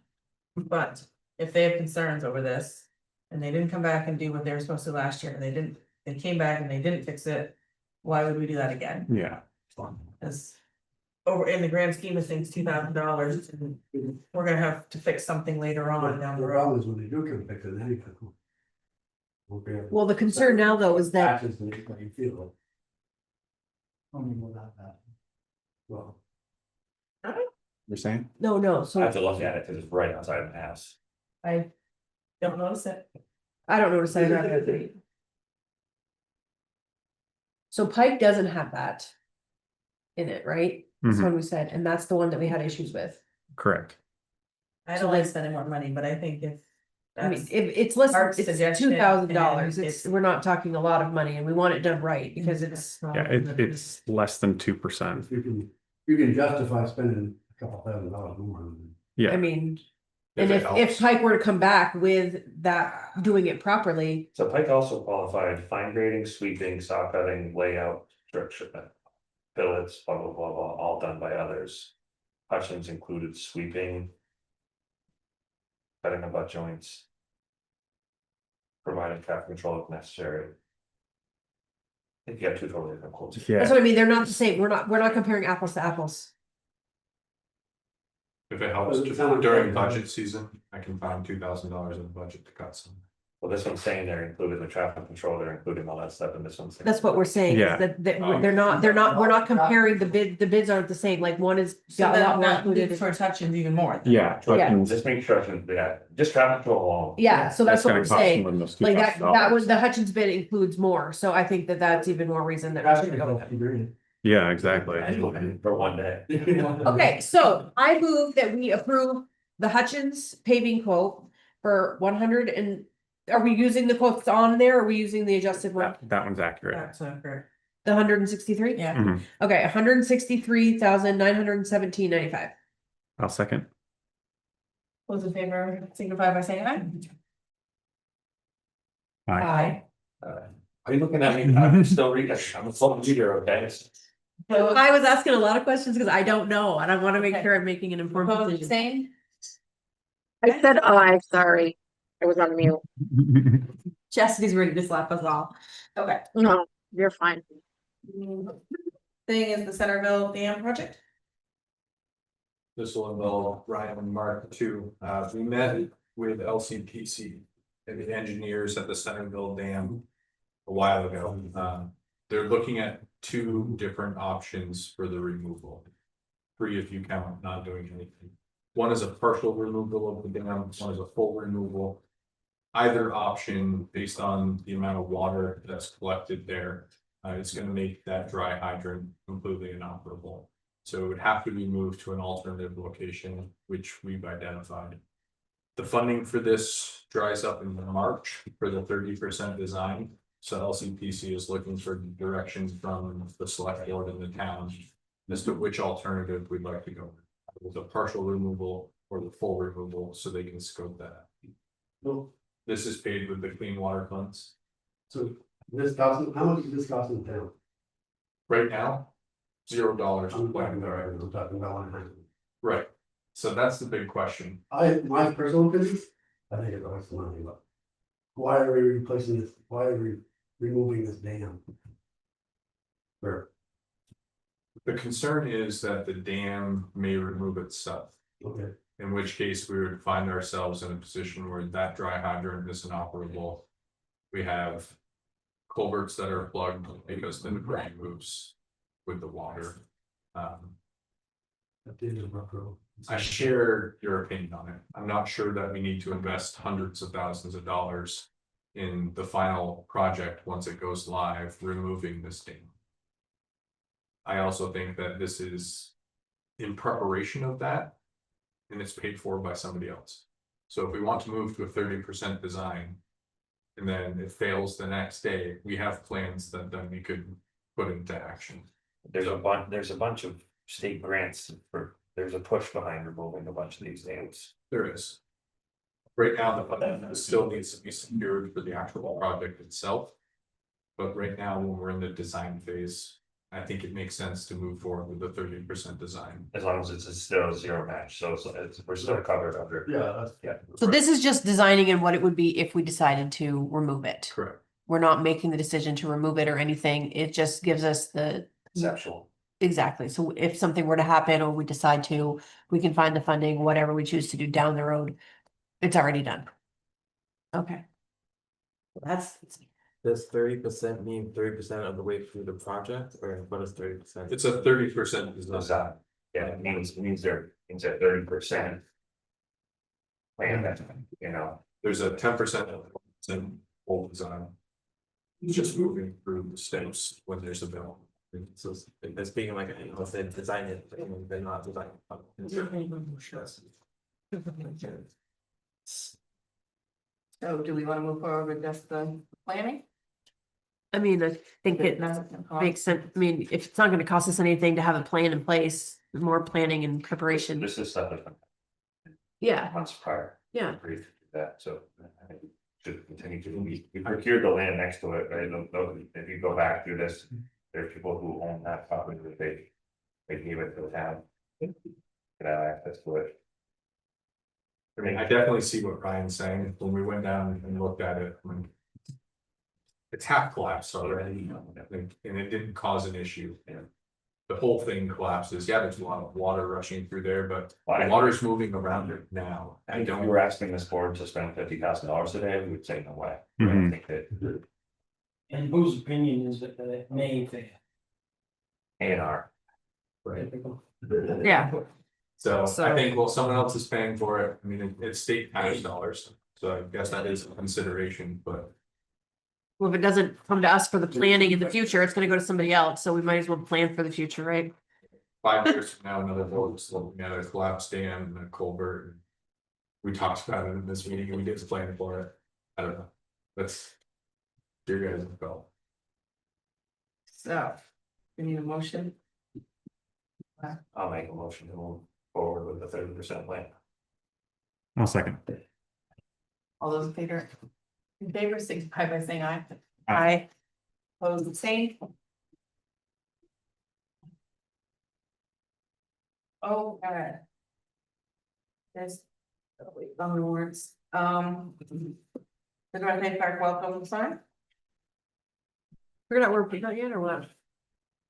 But if they have concerns over this. And they didn't come back and do what they were supposed to last year, and they came back and they didn't fix it. Why would we do that again? Yeah. As over in the grand scheme of things, $2,000, and we're gonna have to fix something later on down the road. problem is when they do come fix it, anything. well, the concern now though is that, Patches and you feel. I don't know about that. Well. You're saying? no, I have so to look at it because it's right outside the house. I don't notice it. I don't notice that. So Pike doesn't have that. In it, right? That's Mhm. what we said, and that's the one that we had issues with. Correct. I So don't like then- spending more money, but I think if. I mean, That's, if it's less, Art's it's suggestion, $2,000, and it's, it's- we're not talking a lot of money, and we want it done right, because it's. Yeah, it's less than 2%. You can justify spending a couple $1,000 more. I Yeah, mean, If and it if helps. Pike were to come back with that, doing it properly, So Pike also qualified fine grading, sweeping, saw cutting, layout, structure. Billets, blah, blah, blah, blah, all done by others. Hutchins included sweeping. Cutting of butt joints. Providing traffic control if necessary. I think you have two totally different quotes. that's yeah, what I mean, they're not the same, we're not comparing apples to apples. If it helps Doesn't sound during like- budget season, I can find $2,000 in the budget to cut some. Well, this one's saying they're including the traffic control, they're including all that stuff, and this one's. That's what we're saying, is Yeah. that Oh. we're not comparing the bids aren't the same, like one is so got a lot then more that included. leads towards Hutchins even more. then. yeah. Yeah. Just make sure, yeah, just traffic control alone. Yeah, so that's what gonna we're cost saying, more than those like that $2,000. was, the Hutchins bid includes more, so I think that that's even more reason that we should go with it. Yeah, exactly. For one day. Okay, so I move that we approve the Hutchins paving quote for 100 and, are we using the quotes on there, or are we using the adjusted one? That one's accurate. That's not correct. The 163? Yeah, Mhm. Okay, 163,917.95. I'll second. those in favor, signify by saying aye. Aye. Are you looking at me? I'm still reading, I'm a full reader, okay? So, I was asking a lot of questions because I don't know, and I want to make Okay. sure I'm making an informed opposed, decision. abstained? I said aye, sorry. I was on mute. Chastity's ready to slap us all. Okay. No, you're fine. Thing is the Centerville Dam project. This will involve Ryan and Mark too. We met with LCPC and the engineers at the Centerville Dam a while ago. They're looking at two different options for the removal. 3 if you count not doing anything. One is a partial removal of the dam, one is a full removal. Either option, based on the amount of water that's collected there, it's gonna make that dry hydrant completely inoperable. So it would have to be moved to an alternative location, which we've identified. The funding for this dries up in March for the 30% design. So LCPC is looking for directions from the select board in the town as to which alternative we'd like to go with the partial removal or the full removal, so they can scope that. Well, This is paid with the clean water funds. so this cost, how much is this costing the town? Right now, $0. I'm talking about $100. Right, so that's the big question. My personal opinion, I think it's a waste of money, but. Why are we replacing this, why are we removing this dam? Where, The concern is that the dam may remove itself. okay, In which case we would find ourselves in a position where that dry hydrant is inoperable. We have culverts that are plugged because the debris moves with the water. at the end of Brook Road. I share your opinion on it. I'm not sure that we need to invest hundreds of thousands of dollars in the final project once it goes live, removing this dam. I also think that this is in preparation of that. And it's paid for by somebody else. So if we want to move to a 30% design. And then it fails the next day, we have plans that then we could put into action. There's a bunch of state grants there's a push behind removing a bunch of these dams. There is. Right now, the funding still needs to be secured for the actual project itself. But right now, when we're in the design phase, I think it makes sense to move forward with the 30% design. As long as it's still a zero match, so we're still covered under. Yeah. So this is just designing and what it would be if we decided to remove it. Correct. We're not making the decision to remove it or anything. It just gives us the. Conceptual. Exactly. So if something were to happen or we decide to, we can find the funding, whatever we choose to do down the road. It's already done. Okay. That's, Does 30% mean 30% of the way through the project, or what is 30%? It's a 30% design. Design. Yeah, it means they're 30%. Plan that, you know, There's a 10% full design. It's just moving through the steps when there's a bill. So it's being like, let's say design it, they're not designing. So do we wanna move forward with just the planning? I mean, I think it makes sense. I mean, if it's not gonna cost us anything to have a plan in place, more planning and preparation. this is stuff that Yeah, months prior. yeah. Agreed to do that, so I think we should continue to, we procured the land next to it, right? If you go back through this, there are people who own that property that they gave it to the town. Could have access to it. I mean, I definitely see what Ryan's saying. When we went down and looked at it, when it's half collapsed already, and it didn't cause an issue. The whole thing collapses. Yeah, there's a lot of water rushing through there, but the water's moving around it now. I If don't. you were asking this board to spend $50,000 today, we would say no way. I Mhm. think that And whose opinion is it that it may fail? A&R. Right. Yeah. So I So- think, well, someone else is paying for it. I mean, it's state tax dollars. So I guess that is a consideration, but Well, if it doesn't come to us for the planning in the future, it's gonna go to somebody else, so we might as well plan for the future, right? 5 years from now, another board is looking at a collapsed dam and a culvert. We talked about it in this meeting and we did plan for it. I don't know. That's your guys' call. So, we need a motion. I'll make a motion to move forward with the 30% plan. I'll second. All those in favor, signify by saying aye. Aye. Opposed, abstained. Oh, there's, on the warrants, the North Bay Park welcome sign. Figured out where we got yet or what?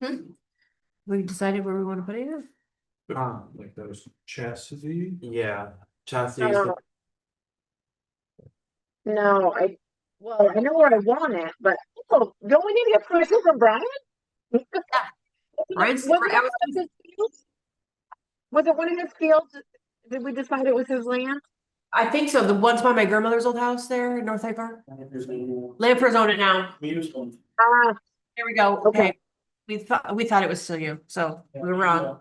Hmm? We decided where we wanna put it in? Like those chassis. Yeah, chassis. No, well, I know where I want it, but oh, don't we need to get permission from Brian? Brian's- Was it one of his fields? Was it one of his fields? Did we decide it was his land? I think so, the one's by my grandmother's old house there in North Hyde Park. Lamford's own it now. Ah, There we go, Okay. okay. We thought it was still you, so we were wrong.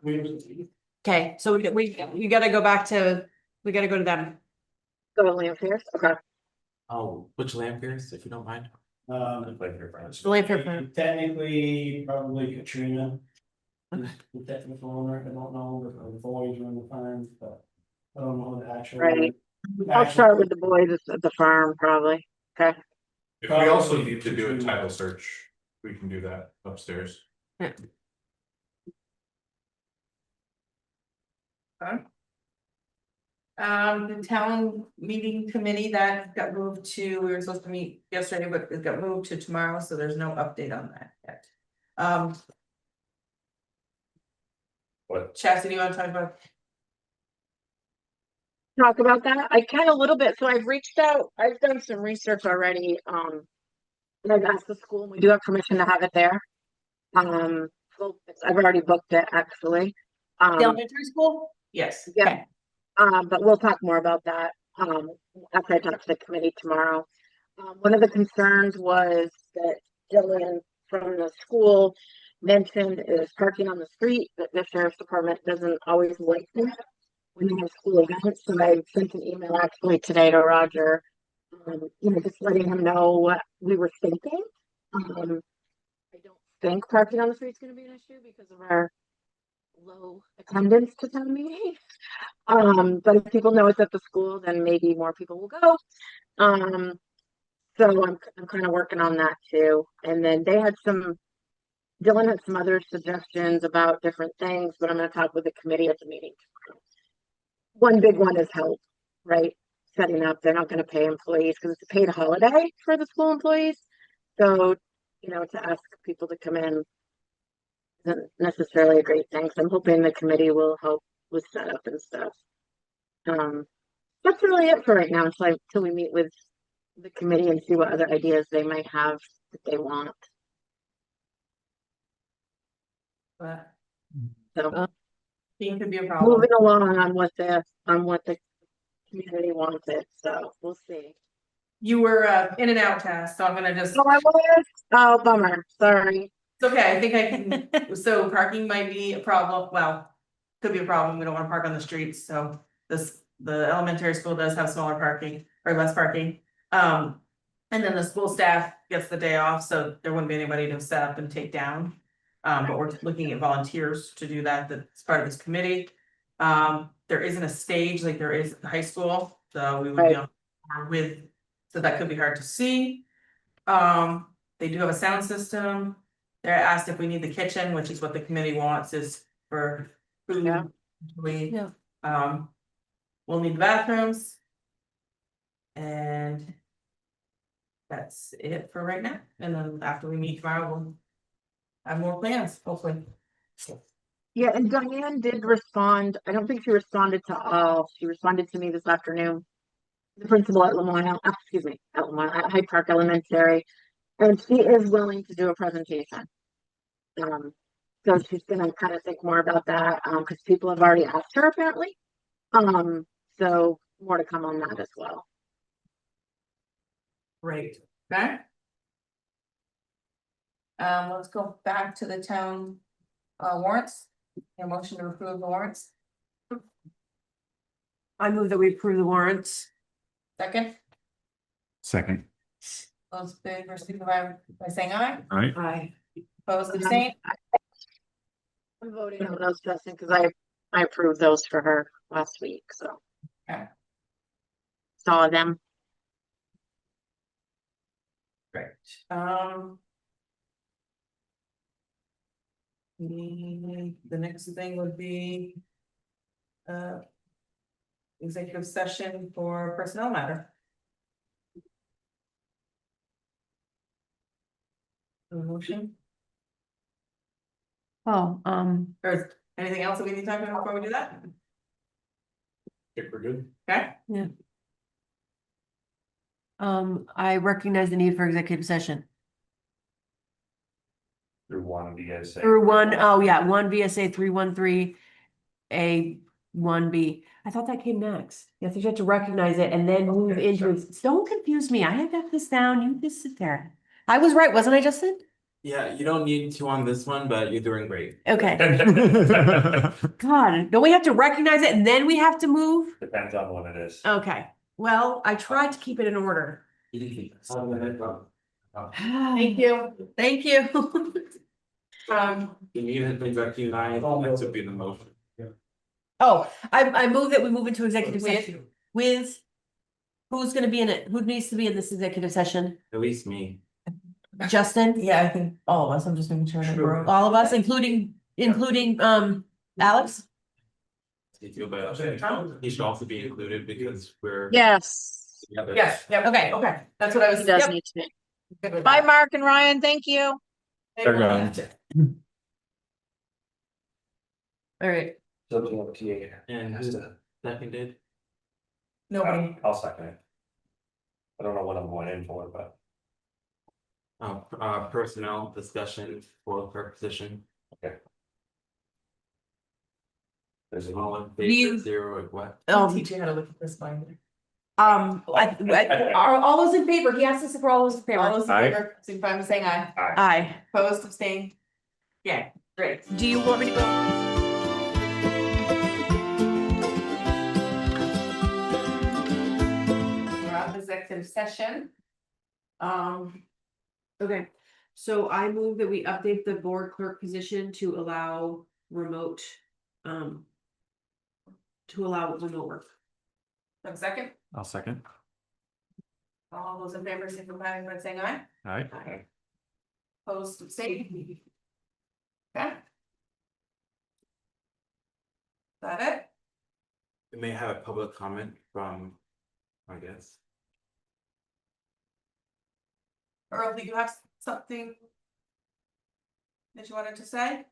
Okay, so you gotta go back to, we gotta go to them. go to Lanfear, okay. Oh, which Lampiers, if you don't mind? Like your friends. The Lamford firm. Technically, probably Katrina. The technical owner, I don't know, if the boys run the farm, but I don't know the actual. Right. I'll start with the boys at the farm, probably. Okay. If we also need to do a title search, we can do that upstairs. The town meeting committee that got moved to, we were supposed to meet yesterday, but it got moved to tomorrow, so there's no update on that yet. What? Chastity, do you wanna talk about? Talk about that. I can a little bit. So I've reached out, I've done some research already. And I've asked the school, and we do have permission to have it there. Well, I've already booked it actually. The elementary school? Yes. Yeah. But we'll talk more about that, after I talk to the committee tomorrow. One of the concerns was that Jillian from the school mentioned is parking on the street, that the sheriff's department doesn't always like that. when they have school events, so I sent an email actually today to Roger. Just letting him know what we were thinking. I don't think parking on the street is gonna be an issue because of our low attendance to town meeting. But if people know it's at the school, then maybe more people will go. So I'm kind of working on that too. And then Dylan had some other suggestions about different things, but I'm gonna talk with the committee at the meeting. One big one is help, right? Setting up, they're not gonna pay employees because it's a paid holiday for the school employees. So, to ask people to come in isn't necessarily a great thing. So I'm hoping the committee will help with setup and stuff. That's really it for right now, until we meet with the committee and see what other ideas they might have that they want. But So it could be a problem. moving along on what the community wanted, so we'll see. You were in and out, Tess, so I'm gonna just, Oh, I was? Oh, bummer, sorry. it's okay, I think I can, so parking might be a problem, well, could be a problem, we don't wanna park on the streets, so the elementary school does have smaller parking, or less parking. And then the school staff gets the day off, so there wouldn't be anybody to set up and take down. But we're looking at volunteers to do that, that's part of this committee. There isn't a stage like there is at the high school, so we would be on par with, so that could be hard to see. They do have a sound system. They're asked if we need the kitchen, which is what the committee wants, is for food. Yeah. We'll need the bathrooms. And that's it for right now, and then after we meet tomorrow, we'll have more plans, hopefully. Yeah, and Diane did respond. I don't think she responded to all. She responded to me this afternoon. The principal at at Hyde Park Elementary, and she is willing to do a presentation. So she's gonna kind of think more about that, because people have already asked her apparently. So more to come on that as well. Great, okay. Let's go back to the town warrants, a motion to approve the warrants, I move that we approve the warrants. second, Second. those in favor, signify by saying aye, All right. Aye. opposed, abstain, I'm voting on those, Justin, because I approved those for her last week, so. Okay. Saw them. great, the next thing would be executive session for personnel matter. A motion, Oh, or is anything else that we need to talk about before we do that? Think we're good? Okay, I recognize the need for executive session. Through one VSA. One VSA 313 A1B. I thought that came next. Yes, you have to recognize it and then move Okay, into it. Don't confuse me. I have got this down. You just sit there. I was right, wasn't I, Justin? Yeah, you don't need to on this one, but you're doing great. Okay. God, don't we have to recognize it and then we have to move? Depends on what it is. Okay. Well, I tried to keep it in order. thank you, thank you. You need to recognize, that to be the motion. Oh, I move that we move into executive With? session with who's gonna be in it? Who needs to be in this executive session? At least me. Justin? Yeah, I think all of us, I'm just making sure that we're. All of us, including Alex? But he should also be included because we're. Yes. together. Yes, yep, Okay. okay, that's what I was. He does yep, need to be. good with Bye, that. Mark and Ryan. Thank you. They're gone. All right. Something up to you. And who seconded? Nobody, I'll second it. I don't know what I'm going in for, but Personnel discussion for her position. there's a All in you- favor, zero, or what? I'll teach you how to look at this binder. Are all those in favor? He asked us if we're all those in favor. All those in Aye. favor, signify by saying aye, Aye. opposed, abstain. Yeah, great. Do you want me to go? executive session. Okay, so I move that we update the board clerk position to allow remote, um. To allow remote work. One second, I'll second. all those in favor, signify by saying aye. All right. Aye. Opposed, abstained. Okay. Is that it? We may have a public comment from, I guess. Earl, do you have something that you wanted to say?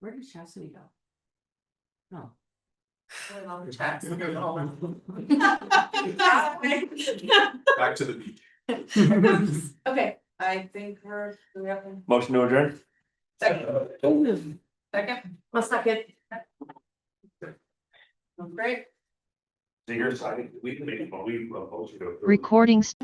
Where did Chastity go? Oh. Really love the chats. Back to the beach. Okay, I think we're, do we have a Motion to adjourn? second? Second, A second. great. So you're signing, we can make, well, we oppose you to approve. Recordings.